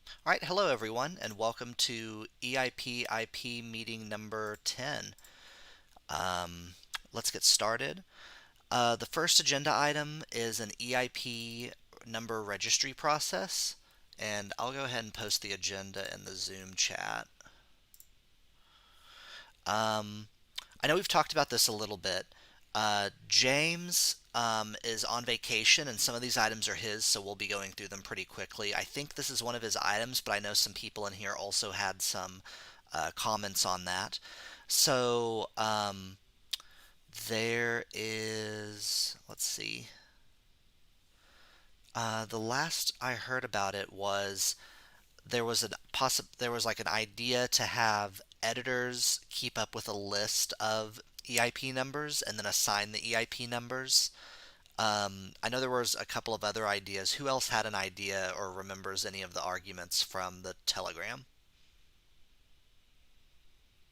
All right, hello everyone, and welcome to EIPIP meeting number 10. Um, let's get started. The first agenda item is an EIP number registry process, and I'll go ahead and post the agenda in the Zoom chat. Um, I know we've talked about this a little bit. James is on vacation, and some of these items are his, so we'll be going through them pretty quickly. I think this is one of his items, but I know some people in here also had some comments on that. So there is, let's see, the last I heard about it was there was like an idea to have editors keep up with a list of EIP numbers and then assign the EIP numbers. I know there was a couple of other ideas. Who else had an idea or remembers any of the arguments from the telegram?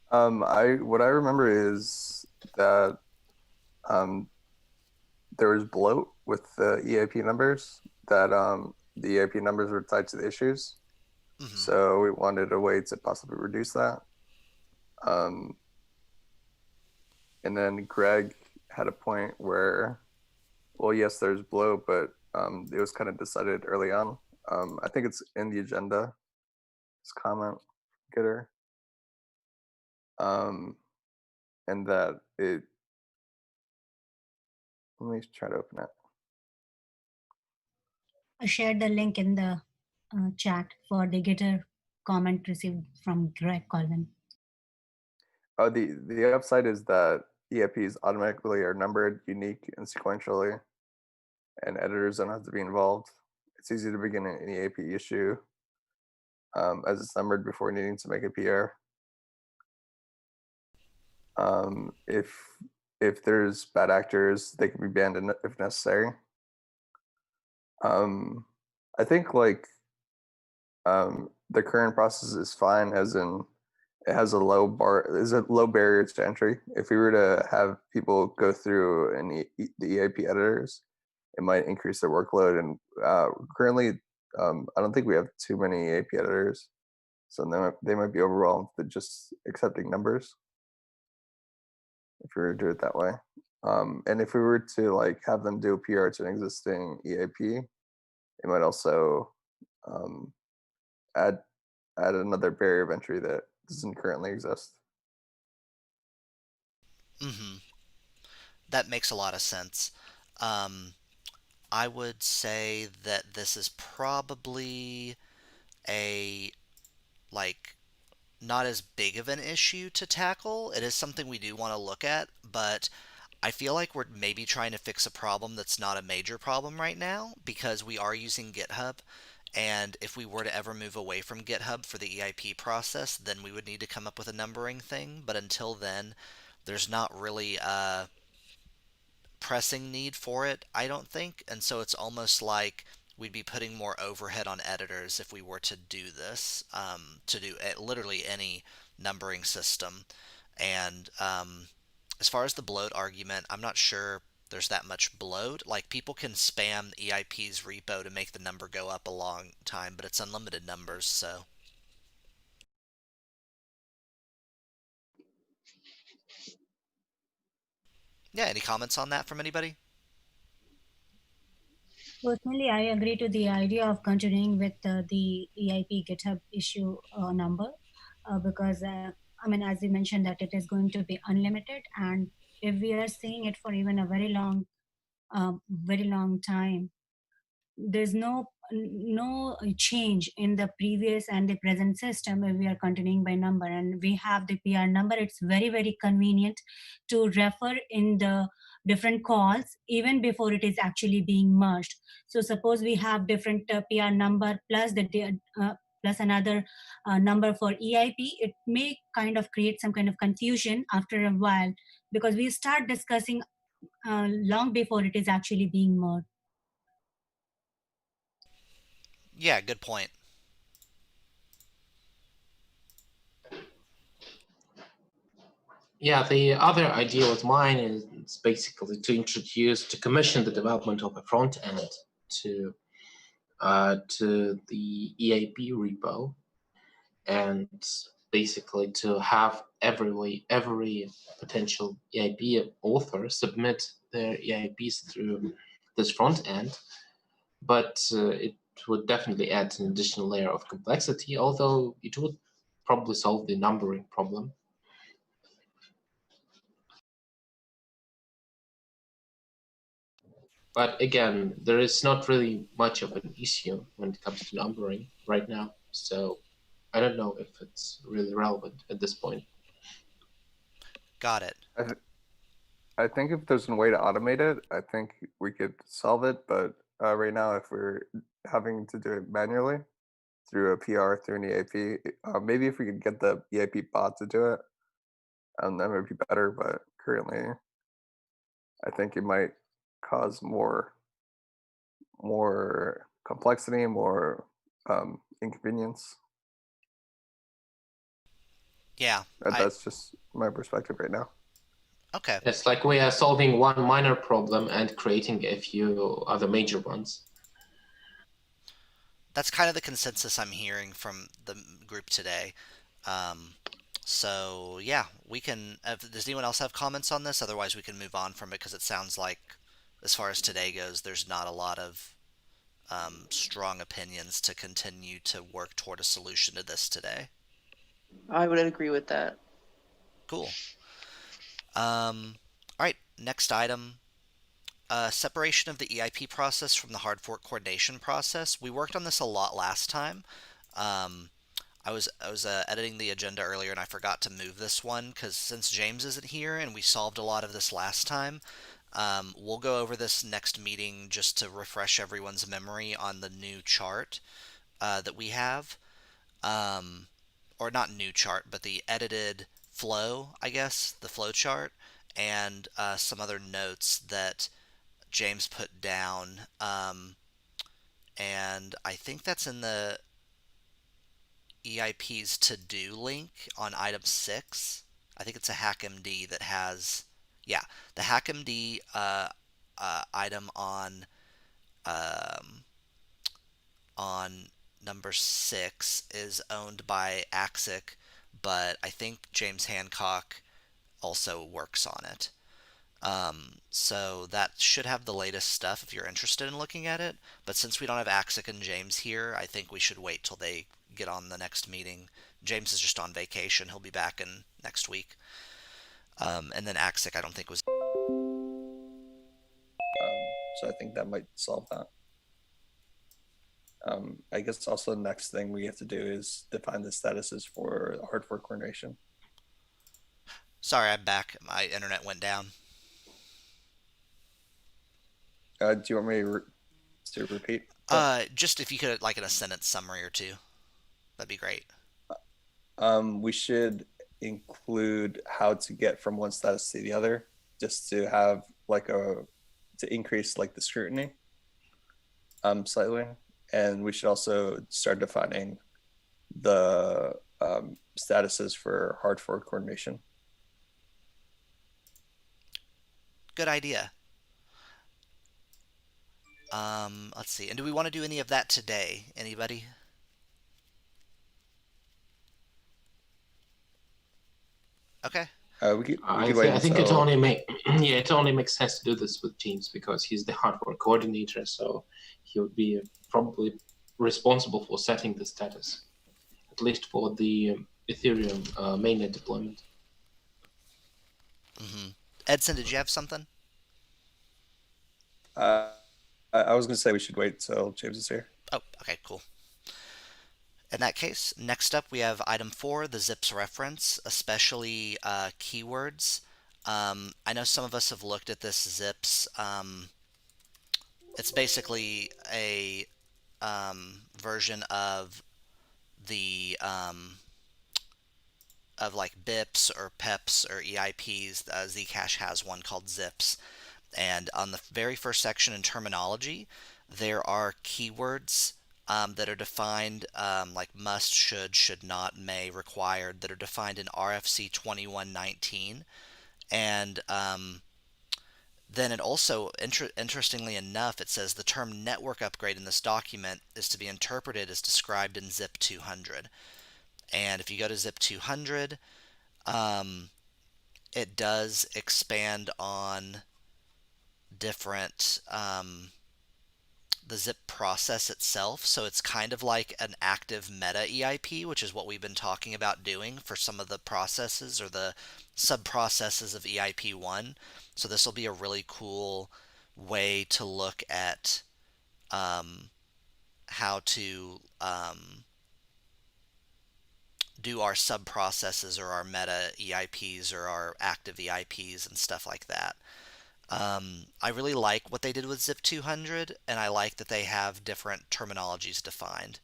What I remember is that um, there was bloat with the EIP numbers. That the EIP numbers were tied to the issues, Hmm. so we wanted a way to possibly reduce that. Um, and then Greg had a point where, well, yes, there's bloat, but it was kind of decided early on. I think it's in the agenda. This comment getter, um, and that it. Let me try to open it. I shared the link in the chat for the Gitter comment received from Greg Colvin. Oh, the upside is that EIPs automatically are numbered, unique, and sequentially, and editors don't have to be involved. It's easy to begin an EIP issue as it's numbered before needing to make a PR. Um, if if there's bad actors, they can be banned if necessary. Um, I think the current process is fine, as in it has a low bar, is a low barrier to entry. If we were to have people go through the EIP editors, it might increase their workload. And currently, I don't think we have too many EIP editors, so they might be overwhelmed with just accepting numbers if we were to do it that way. And if we were to have them do a PR to an existing EIP, it might also um, add another barrier of entry that doesn't currently exist. Hmm. That makes a lot of sense. Um, I would say that this is probably a like not as big of an issue to tackle. It is something we do want to look at, but I feel like we're maybe trying to fix a problem that's not a major problem right now because we are using GitHub. And if we were to ever move away from GitHub for the EIP process, then we would need to come up with a numbering thing. But until then, there's not really a pressing need for it, I don't think. And so it's almost like we'd be putting more overhead on editors if we were to do this, to do literally any numbering system. And as far as the bloat argument, I'm not sure there's that much bloat. Like people can spam EIP's repo to make the number go up a long time, but it's unlimited numbers, so yeah, any comments on that from anybody? Personally, I agree to the idea of continuing with the EIP GitHub issue number because, I mean, as you mentioned, that it is going to be unlimited, and if we are seeing it for even a very long time, there's no change in the previous and the present system if we are continuing by number and we have the PR number. It's very convenient to refer in the different calls even before it is actually being merged. So suppose we have different PR number plus plus another number for EIP, it may kind of create some kind of confusion after a while because we start discussing long before it is actually being merged. Yeah, good point. Yeah, the other idea with mine is basically to commission the development of a front end to to the EIP repo, and basically to have every potential EIP author submit their EIPs through this front end. But it would definitely add an additional layer of complexity, although it would probably solve the numbering problem. But again, there is not really much of an issue when it comes to numbering right now. So I don't know if it's really relevant at this point. Got it. I, th- I think if there's a way to automate it, I think we could solve it. But right now, if we're having to do it manually through a PR, through an EAP, maybe if we could get the EAP bot to do it, that would be better. But currently, I think it might cause more complexity, more inconvenience. Yeah, That's just my perspective right now. okay. It's like we are solving one minor problem and creating a few other major ones. That's kind of the consensus I'm hearing from the group today. Um, so yeah, we can. Does anyone else have comments on this? Otherwise, we can move on from it because it sounds like, as far as today goes, there's not a lot of strong opinions to continue to work toward a solution to this today. I would agree with that. Cool. All right, next item. Separation of the EIP process from the hard fork coordination process. We worked on this a lot last time. Um, I was editing the agenda earlier and I forgot to move this one because since James isn't here and we solved a lot of this last time, we'll go over this next meeting just to refresh everyone's memory on the new chart that we have. Um, or not new chart, but the edited flow, I guess, the flow chart, and some other notes that James put down. And I think that's in the EIP's to-do link on item 6. I think it's a HackMD that has, yeah, the HackMD item um, on number 6 is owned by Axic, but I think James Hancock also works on it. So that should have the latest stuff if you're interested in looking at it. But since we don't have Axic and James here, I think we should wait till they get on the next meeting. James is just on vacation. He'll be back in next week. And then Axic, I don't think was. So I think that might solve that. I guess also the next thing we have to do is define the statuses for hard fork coordination. Sorry, I'm back. My internet went down. Do you want me to repeat? Just if you could, like in a sentence summary or two, that'd be great. We should include how to get from one status to the other, just to have to increase like the scrutiny, slightly. And we should also start defining the statuses for hard fork coordination. Good idea. Let's see. And do we want to do any of that today? Anybody? Okay. We could wait I think until... it only makes sense to do this with James because he's the hardware coordinator, so he would be probably responsible for setting the status, at least for the Ethereum mainnet deployment. Mm-hmm. Edson, did you have something? I was going to say we should wait till James is here. Oh, okay, cool. In that case, next up we have item 4, the zips reference, especially keywords. I know some of us have looked at this zips. It's basically a version of the of like BIPs or PEPs or EIPs. Zcash has one called zips. And on the very first section in terminology, there are keywords that are defined like must, should not, may, required, that are defined in RFC 2119. And Then it also, interestingly enough, it says the term network upgrade in this document is to be interpreted as described in zip 200. And if you go to zip 200, it does expand on different the zip process itself. So it's kind of like an active meta EIP, which is what we've been talking about doing for some of the processes or the sub processes of EIP1. So this will be a really cool way to look at how to do our sub processes or our meta EIPs or our active EIPs and stuff like that. I really like what they did with Zip 200, and I like that they have different terminologies defined.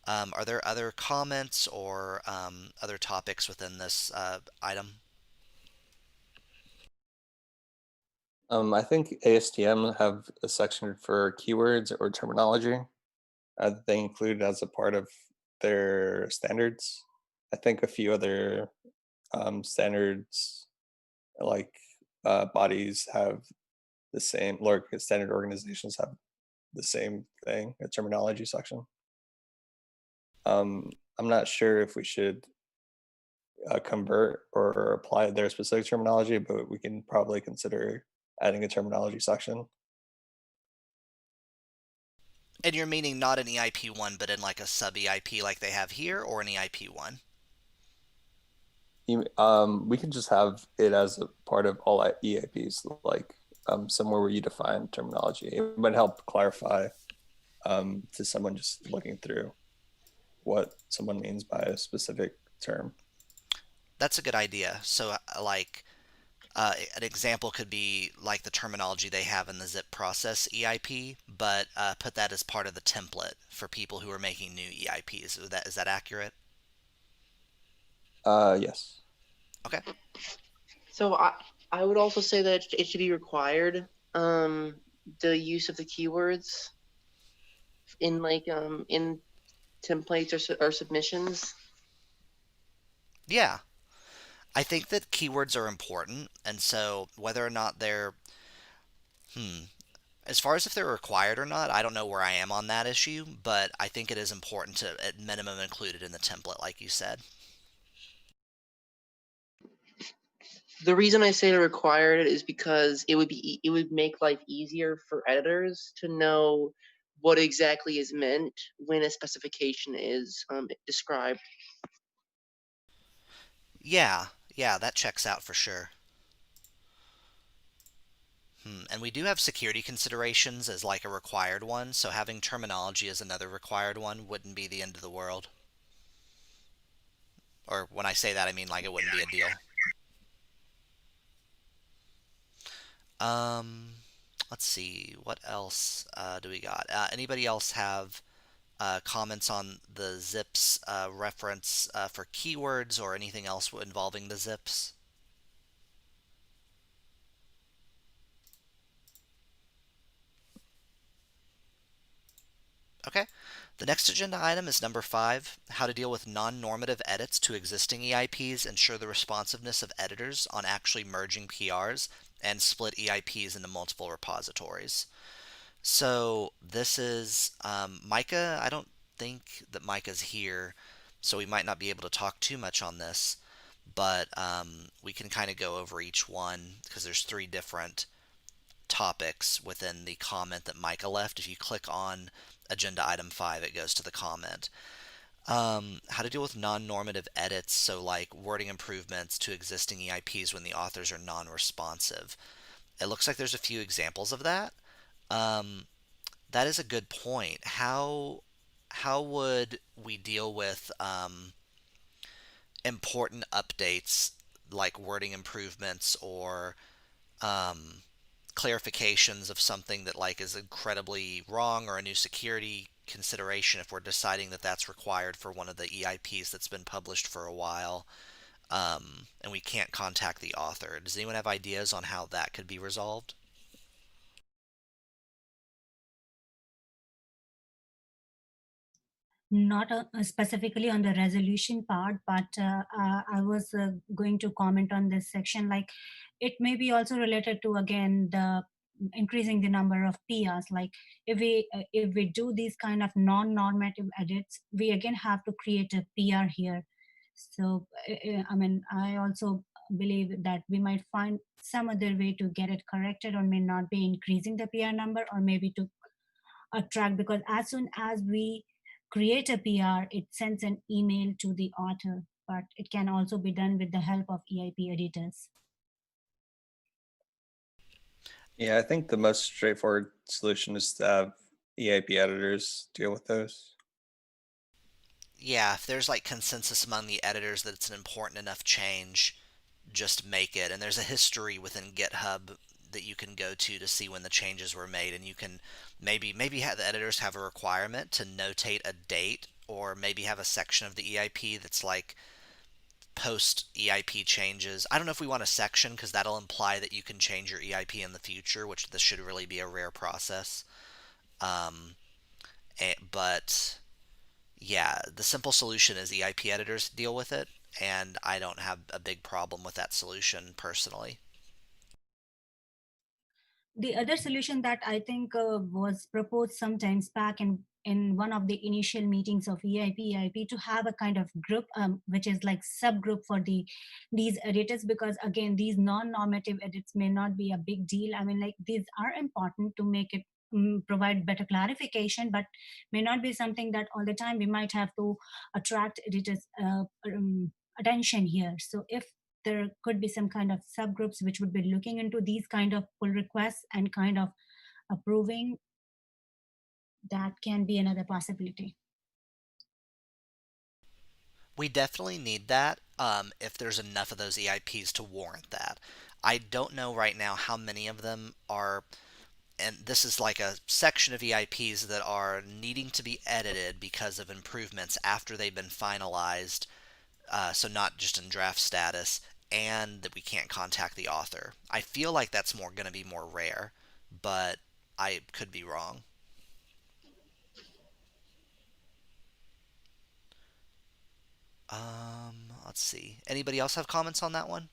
Are there other comments or other topics within this item? I think ASTM have a section for keywords or terminology that they include as a part of their standards. I think a few other standards like bodies have the same, like standard organizations have the same thing, a terminology section. I'm not sure if we should convert or apply their specific terminology, but we can probably consider adding a terminology section. And you're meaning not an EIP1, but in like a sub EIP like they have here, or an EIP1? We can just have it as a part of all EIPs, like somewhere where you define terminology. It might help clarify to someone just looking through what someone means by a specific term. That's a good idea. So, like, an example could be like the terminology they have in the zip process EIP, but put that as part of the template for people who are making new EIPs. Is that accurate? Yes. Okay. So I would also say that it should be required. The use of the keywords in in templates or submissions. Yeah. I think that keywords are important, and so whether or not they're, as far as if they're required or not, I don't know where I am on that issue, but I think it is important to, at minimum, include it in the template, like you said. The reason I say to require it is because it would make life easier for editors to know what exactly is meant when a specification is described. Yeah, yeah, that checks out for sure. And we do have security considerations as like a required one, so having terminology as another required one wouldn't be the end of the world. Or when I say that, I mean like it wouldn't be a deal. Um, let's see, what else do we got? Anybody else have comments on the zips reference for keywords or anything else involving the zips? Okay. The next agenda item is number 5, how to deal with non-normative edits to existing EIPs, ensure the responsiveness of editors on actually merging PRs, and split EIPs into multiple repositories. So this is Micah. I don't think that Micah's here, so we might not be able to talk too much on this, but we can kind of go over each one because there's 3 different topics within the comment that Micah left. If you click on agenda item 5, it goes to the comment. How to deal with non-normative edits, so like wording improvements to existing EIPs when the authors are non-responsive. It looks like there's a few examples of that. That is a good point. How would we deal with important updates like wording improvements or um, clarifications of something that like is incredibly wrong or a new security consideration if we're deciding that that's required for one of the EIPs that's been published for a while, and we can't contact the author? Does anyone have ideas on how that could be resolved? Not specifically on the resolution part, but I was going to comment on this section. Like, it may be also related to, again, the increasing the number of PRs. Like, if we do these kind of non-normative edits, we again have to create a PR here. So I mean, I also believe that we might find some other way to get it corrected, or may not be increasing the PR number, or maybe to attract, because as soon as we create a PR, it sends an email to the author, but it can also be done with the help of EIP editors. Yeah, I think the most straightforward solution is to have EIP editors deal with those. Yeah, if there's like consensus among the editors that it's an important enough change, just make it. And there's a history within GitHub that you can go to see when the changes were made, and you can maybe have the editors have a requirement to notate a date, or maybe have a section of the EIP that's like post EIP changes. I don't know if we want a section, because that'll imply that you can change your EIP in the future, which this should really be a rare process. But yeah, the simple solution is EIP editors deal with it, and I don't have a big problem with that solution personally. The other solution that I think was proposed sometimes back in one of the initial meetings of EIP to have a kind of group, which is like subgroup for these editors, because again, these non-normative edits may not be a big deal. I mean, like, these are important to make it provide better clarification, but may not be something that all the time we might have to attract editors attention here. So if there could be some kind of subgroups which would be looking into these kind of pull requests and kind of approving, that can be another possibility. We definitely need that, if there's enough of those EIPs to warrant that. I don't know right now how many of them are, and this is like a section of EIPs that are needing to be edited because of improvements after they've been finalized, so not just in draft status, and that we can't contact the author. I feel like that's going to be more rare, but I could be wrong. Let's see. Anybody else have comments on that one?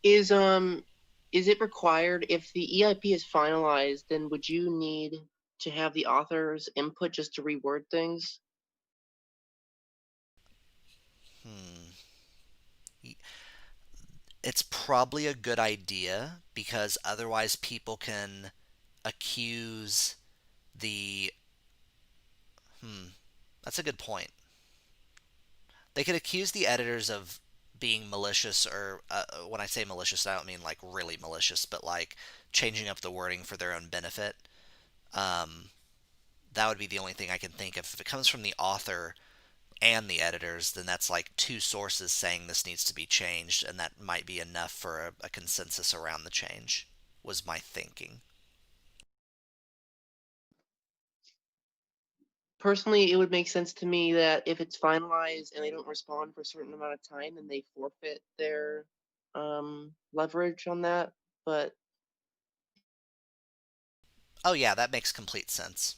Is it required if the EIP is finalized, then would you need to have the author's input just to reword things? Hmm. It's probably a good idea, because otherwise people can accuse the. That's a good point. They could accuse the editors of being malicious, or when I say malicious, I don't mean like really malicious, but like changing up the wording for their own benefit. Um, that would be the only thing I can think of. If it comes from the author and the editors, then that's like two sources saying this needs to be changed, and that might be enough for a consensus around the change, was my thinking. Personally, it would make sense to me that if it's finalized and they don't respond for a certain amount of time, then they forfeit their leverage on that. But Oh, yeah, that makes complete sense.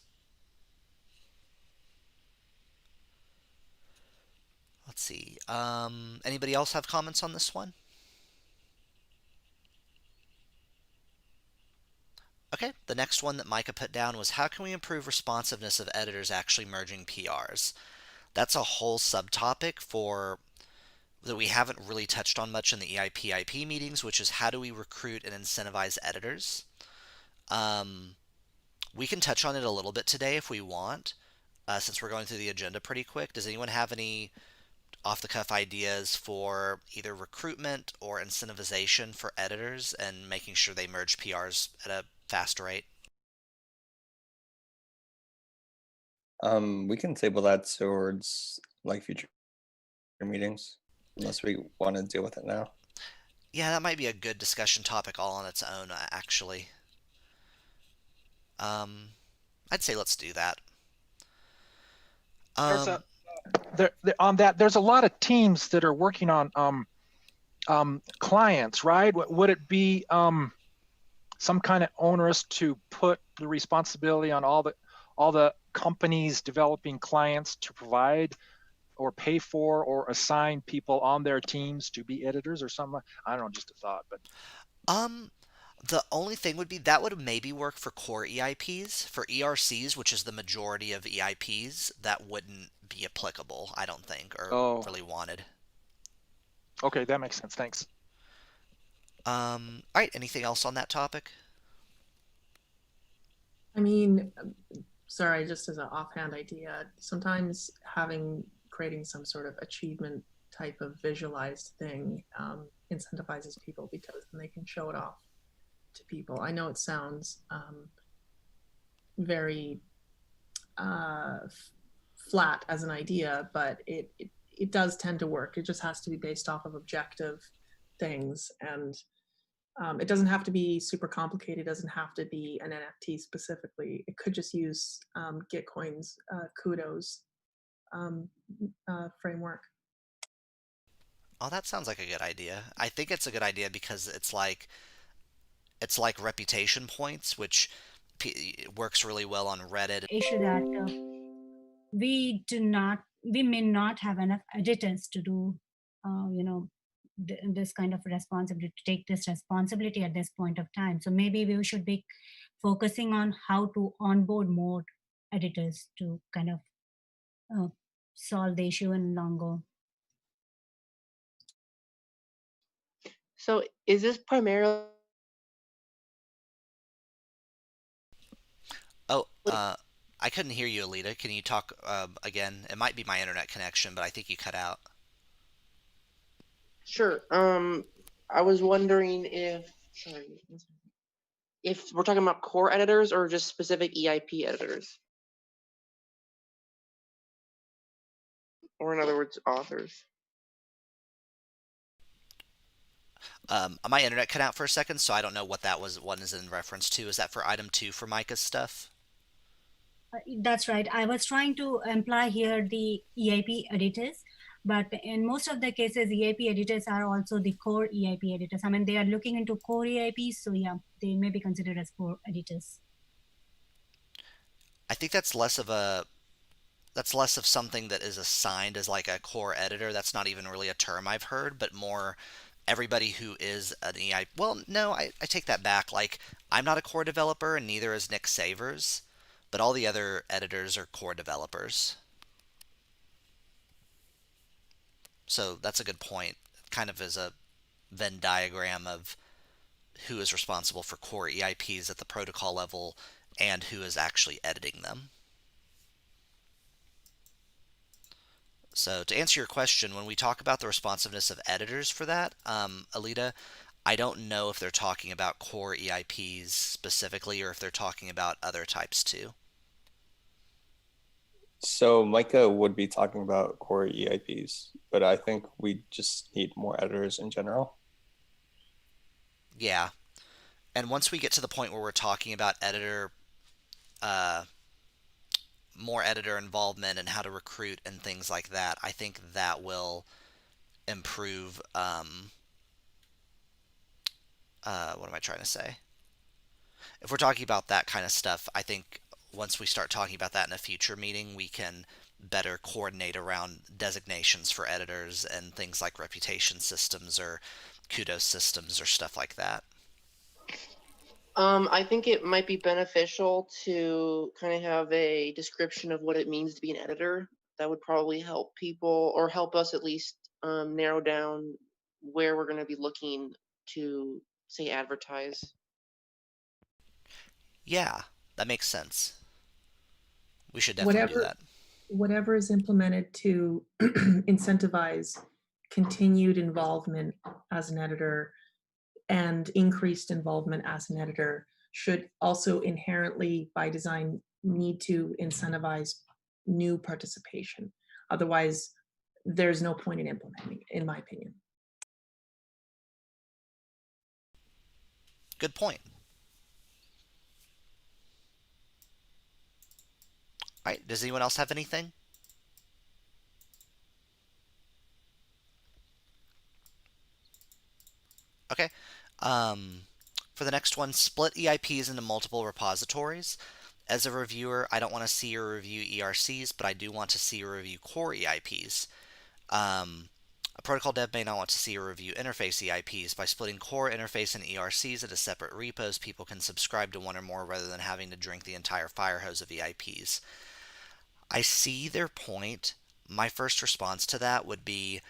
Let's see. Anybody else have comments on this one? Okay, the next one that Micah put down was, how can we improve responsiveness of editors actually merging PRs? That's a whole subtopic for that we haven't really touched on much in the EIPIP meetings, which is how do we recruit and incentivize editors? We can touch on it a little bit today if we want, since we're going through the agenda pretty quick. Does anyone have any off the cuff ideas for either recruitment or incentivization for editors and making sure they merge PRs at a fast rate? We can table that towards like future meetings, unless we want to deal with it now. Yeah, that might be a good discussion topic all on its own, actually. I'd say let's do that. There's on that. There's a lot of teams that are working on clients, right? Would it be some kind of onerous to put the responsibility on all the companies developing clients to provide or pay for or assign people on their teams to be editors or something? I don't know, just a thought, but The only thing would be that would maybe work for core EIPs. For ERCs, which is the majority of EIPs, that wouldn't be applicable, I don't think, or oh, really wanted. okay, that makes sense. Thanks. All right, anything else on that topic? I mean, sorry, just as an offhand idea, sometimes creating some sort of achievement type of visualized thing incentivizes people because then they can show it off to people. I know it sounds very flat as an idea, but it does tend to work. It just has to be based off of objective things, and it doesn't have to be super complicated. It doesn't have to be an NFT specifically. It could just use Gitcoin's kudos framework. Oh, that sounds like a good idea. I think it's a good idea because it's like reputation points, which works really well on Reddit. Issue that we may not have enough editors to do, this kind of responsibility, to take this responsibility at this point of time. So maybe we should be focusing on how to onboard more editors to kind of uh, solve the issue in long go. So is this primarily Oh, I couldn't hear you, Alita. Can you talk again? It might be my internet connection, but I think you cut out. sure? I was wondering if we're talking about core editors or just specific EIP editors, or in other words, authors. My internet cut out for a second, so I don't know what that was. What is in reference to? Is that for item 2 for Micah's stuff? That's right. I was trying to imply here the EIP editors, but in most of the cases, EIP editors are also the core EIP editors. I mean, they are looking into core EIPs, so yeah, they may be considered as core editors. I think that's less of something that is assigned as like a core editor. That's not even really a term I've heard, but more everybody who is an EI. Well, no, I take that back. Like, I'm not a core developer, and neither is Nick Savers, but all the other editors are core developers. So that's a good point. Kind of as a Venn diagram of who is responsible for core EIPs at the protocol level and who is actually editing them. So to answer your question, when we talk about the responsiveness of editors for that, Alita, I don't know if they're talking about core EIPs specifically or if they're talking about other types too. So Micah would be talking about core EIPs, but I think we just need more editors in general. Yeah. And once we get to the point where we're talking about uh, more editor involvement and how to recruit and things like that, I think that will improve. What am I trying to say? If we're talking about that kind of stuff, I think once we start talking about that in a future meeting, we can better coordinate around designations for editors and things like reputation systems or kudos systems or stuff like that. I think it might be beneficial to kind of have a description of what it means to be an editor. That would probably help people, or help us at least narrow down where we're going to be looking to, say, advertise. Yeah, that makes sense. We should definitely do that. Whatever is implemented to incentivize continued involvement as an editor and increased involvement as an editor should also inherently, by design, need to incentivize new participation. Otherwise, there's no point in implementing, in my opinion. Good point. All right, does anyone else have anything? Okay. For the next one, split EIPs into multiple repositories. as a reviewer. I don't want to see you review ERCs, but I do want to see you review core EIPs. A protocol dev may not want to see or review interface EIPs. By splitting core, interface, and ERCs into separate repos, people can subscribe to one or more rather than having to drink the entire fire hose of EIPs. I see their point. My first response to that would be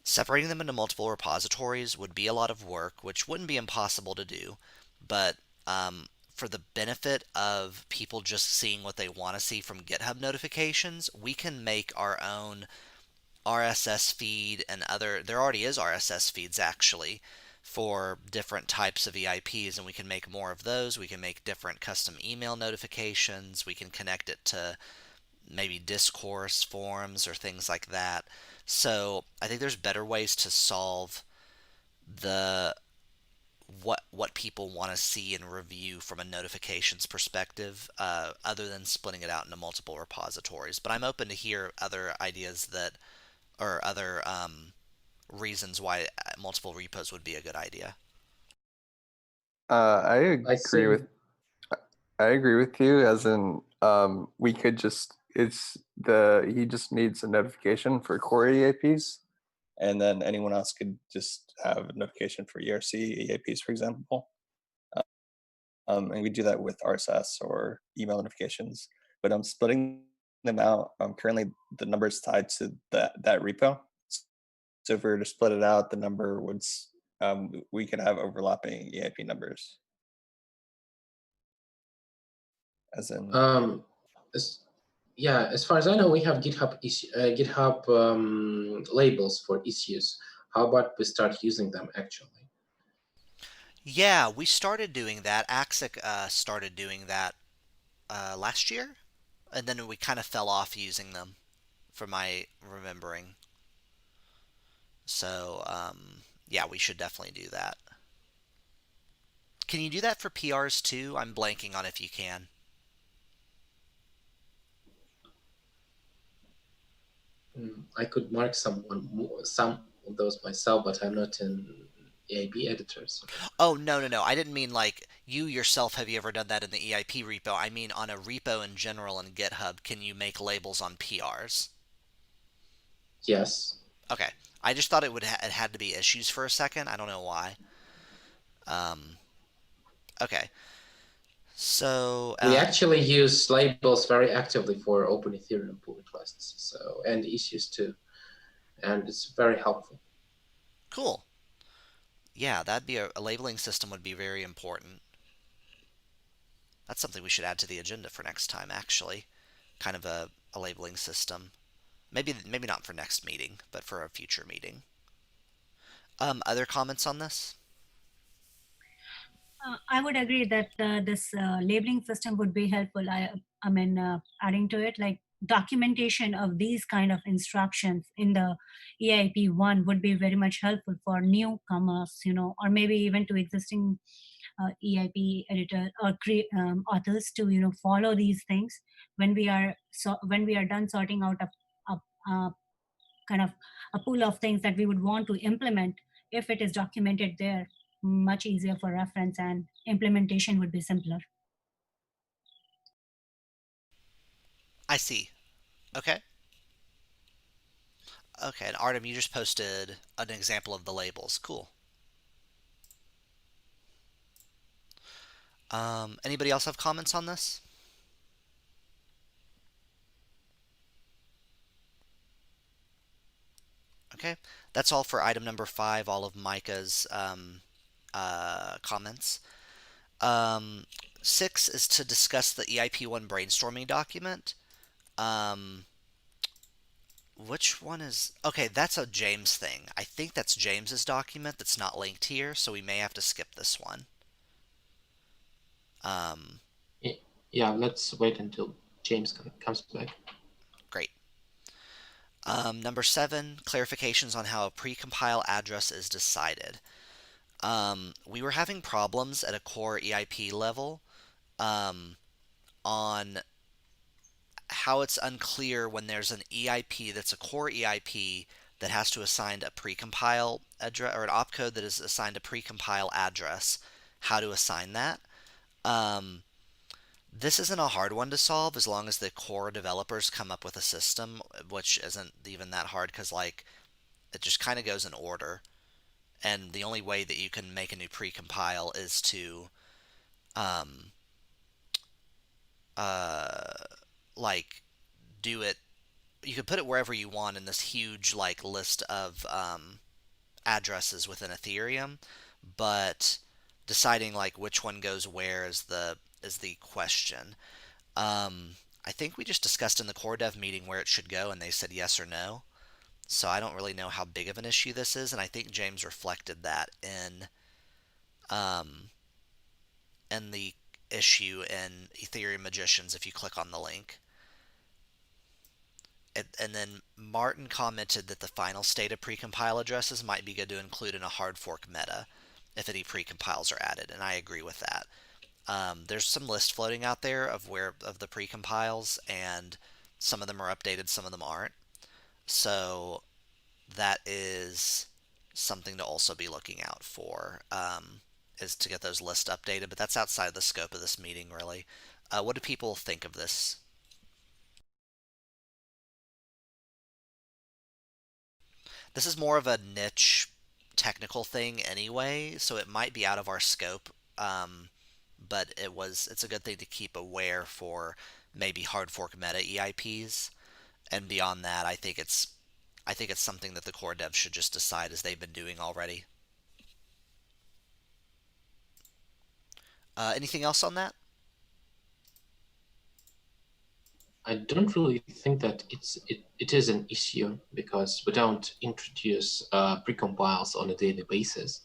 separating them into multiple repositories would be a lot of work, which wouldn't be impossible to do, but for the benefit of people just seeing what they want to see from GitHub notifications, we can make our own RSS feed and there already is RSS feeds actually for different types of EIPs, and we can make more of those. We can make different custom email notifications. We can connect it to maybe discourse forums or things like that. So I think there's better ways to solve the what people want to see and review from a notifications perspective, other than splitting it out into multiple repositories. But I'm open to hear other ideas that or other reasons why multiple repos would be a good idea. I I agree with think I agree with you. As in, we could just he just needs a notification for core EAPs, and then anyone else could just have a notification for ERC EAPs, for example. And we do that with RSS or email notifications. But I'm splitting them out. Currently, the number is tied to that repo. So if we were to split it out, the number would we could have overlapping EIP numbers. As in, yeah, as far as I know, we have GitHub labels for issues. How about we start using them actually? Yeah, we started doing that. Axic started doing that last year, and then we kind of fell off using them, from my remembering. So yeah, we should definitely do that. Can you do that for PRs too? I'm blanking on if you can. I could mark some of those myself, but I'm not an EIP editor. So. Oh, no, no, no. I didn't mean like you yourself. Have you ever done that in the EIP repo? I mean on a repo in general in GitHub, can you make labels on PRs? Yes. Okay. I just thought it had to be issues for a second. I don't know why. Okay. So, We actually use labels very actively for Open Ethereum pull requests, so and issues too, and it's very helpful. cool. Yeah, that'd be a labeling system would be very important. That's something we should add to the agenda for next time, actually. Kind of a labeling system. Maybe not for next meeting, but for a future meeting. Other comments on this? I would agree that this labeling system would be helpful. I mean, adding to it, like documentation of these kind of instructions in the EIP one would be very much helpful for newcomers, or maybe even to existing EIP editor or authors to follow these things when we are done sorting out a kind of a pool of things that we would want to implement. If it is documented there, much easier for reference and implementation would be simpler. I see. Okay. Okay, and Artem, you just posted an example of the labels. Cool. Anybody else have comments on this? Okay, that's all for item number 5, all of Micah's comments. 6 is to discuss the EIP1 brainstorming document. Which one is... Okay, that's a James thing. I think that's James's document that's not linked here, so we may have to skip this one. Yeah, let's wait until James comes back. Great. Number 7, clarifications on how a precompile address is decided. We were having problems at a core EIP level on how it's unclear when there's an EIP that's a core EIP that has to assign a precompile address, or an opcode that is assigned a precompile address, how to assign that. This isn't a hard one to solve as long as the core developers come up with a system, which isn't even that hard because, like, it just kind of goes in order. And the only way that you can make a new precompile is to, um, uh, like, do it. You could put it wherever you want in this huge, like, list of addresses within Ethereum, but deciding like which one goes where is the question. I think we just discussed in the core dev meeting where it should go, and they said yes or no. So I don't really know how big of an issue this is, and I think James reflected that um, in the issue in Ethereum Magicians if you click on the link. And then Martin commented that the final state of precompile addresses might be good to include in a hard fork meta if any precompiles are added, and I agree with that. There's some list floating out there of the precompiles, and some of them are updated, some of them aren't. So that is something to also be looking out for, is to get those lists updated. But that's outside the scope of this meeting, really. What do people think of this? This is more of a niche technical thing anyway, so it might be out of our scope. But it's a good thing to keep aware for maybe hard fork meta EIPs. And beyond that, I think it's something that the core devs should just decide as they've been doing already. Anything else on that? I don't really think that it is an issue because we don't introduce precompiles on a daily basis.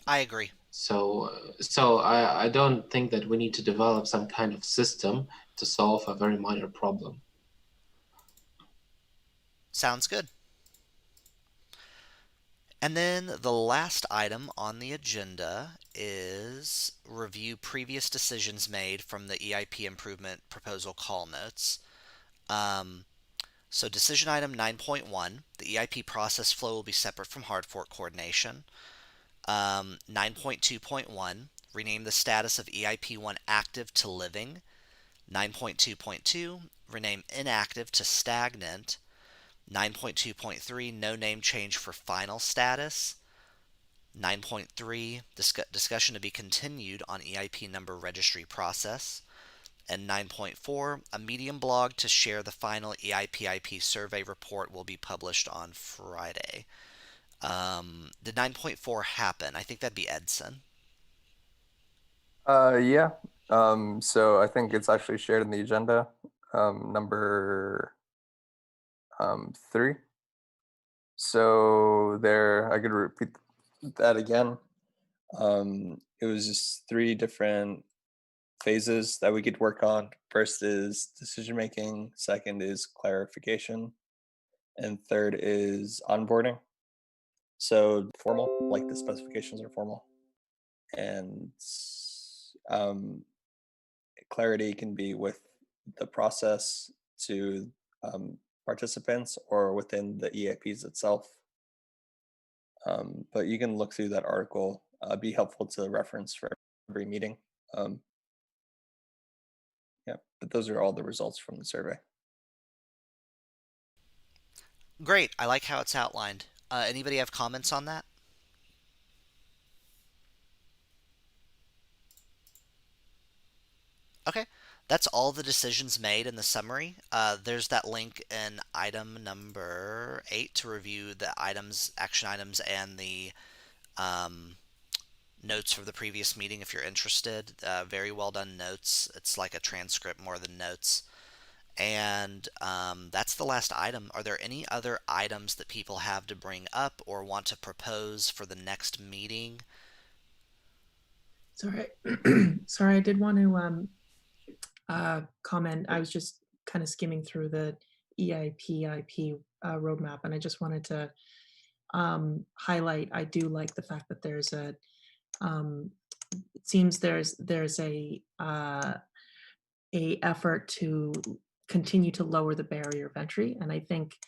I agree. So I don't think that we need to develop some kind of system to solve a very minor problem. Sounds good. And then the last item on the agenda is review previous decisions made from the EIP improvement proposal call notes. So decision item 9.1, the EIP process flow will be separate from hard fork coordination. 9.2.1, rename the status of EIP1 active to living. 9.2.2, rename inactive to stagnant. 9.2.3, no name change for final status. 9.3, discussion to be continued on EIP number registry process. And 9.4, a Medium blog to share the final EIPIP survey report will be published on Friday. Did 9.4 happen? I think that'd be Edson. Yeah. So I think it's actually shared in the agenda, number 3. So there, I could repeat that again. It was just 3 different phases that we could work on. First is decision making, second is clarification, and third is onboarding. So formal, like the specifications are formal, and clarity can be with the process to participants or within the EIPs itself. But you can look through that article. Be helpful to reference for every meeting. Yeah, but those are all the results from the survey. Great. I like how it's outlined. Anybody have comments on that? Okay. That's all the decisions made in the summary. There's that link in item number 8 to review the items, action items, and the um, notes from the previous meeting if you're interested. Very well done notes. It's like a transcript more than notes. And that's the last item. Are there any other items that people have to bring up or want to propose for the next meeting? Sorry, sorry, I did want to comment. I was just kind of skimming through the EIPIP roadmap, and I just wanted to highlight. I do like the fact that there's a. It seems there's a effort to continue to lower the barrier of entry, and I think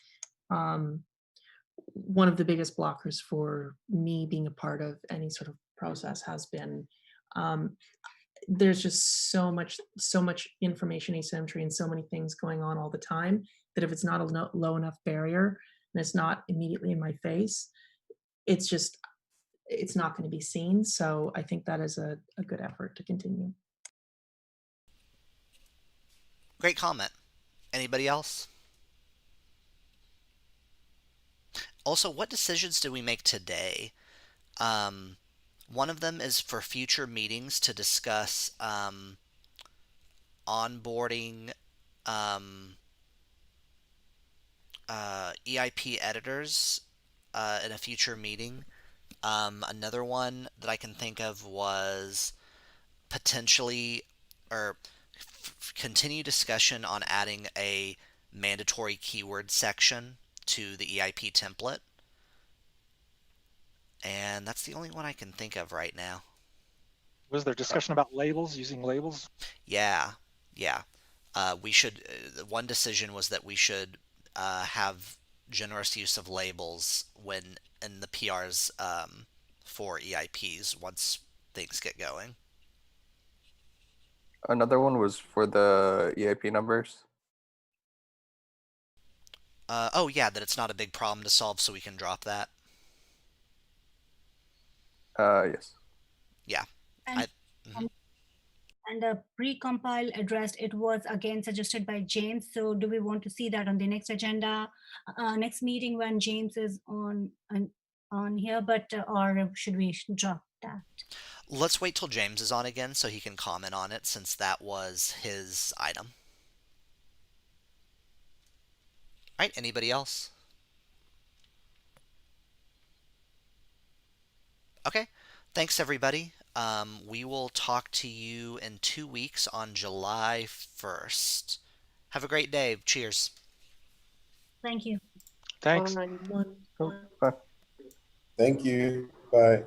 one of the biggest blockers for me being a part of any sort of process has been there's just so much information asymmetry and so many things going on all the time that if it's not a low enough barrier and it's not immediately in my face, it's not going to be seen. So I think that is a good effort to continue. Great comment. Anybody else? Also, what decisions did we make today? One of them is for future meetings to discuss onboarding EIP editors in a future meeting. Another one that I can think of was potentially or continue discussion on adding a mandatory keyword section to the EIP template. And that's the only one I can think of right now. Was there discussion about labels, using labels? Yeah. We should. One decision was that we should have generous use of labels when in the PRs for EIPs once things get going. Another one was for the EIP numbers. Oh yeah, that it's not a big problem to solve, so we can drop that. Yes. Yeah. And, and the pre-compile addressed, it was again suggested by James. So do we want to see that on the next agenda, next meeting when James is on here, but or should we drop that? Let's wait till James is on again so he can comment on it, since that was his item. All right, anybody else? Okay, thanks everybody. We will talk to you in 2 weeks on July 1st. Have a great day. Cheers. Thank you. Thanks. Fine. Bye. Thank you. Bye.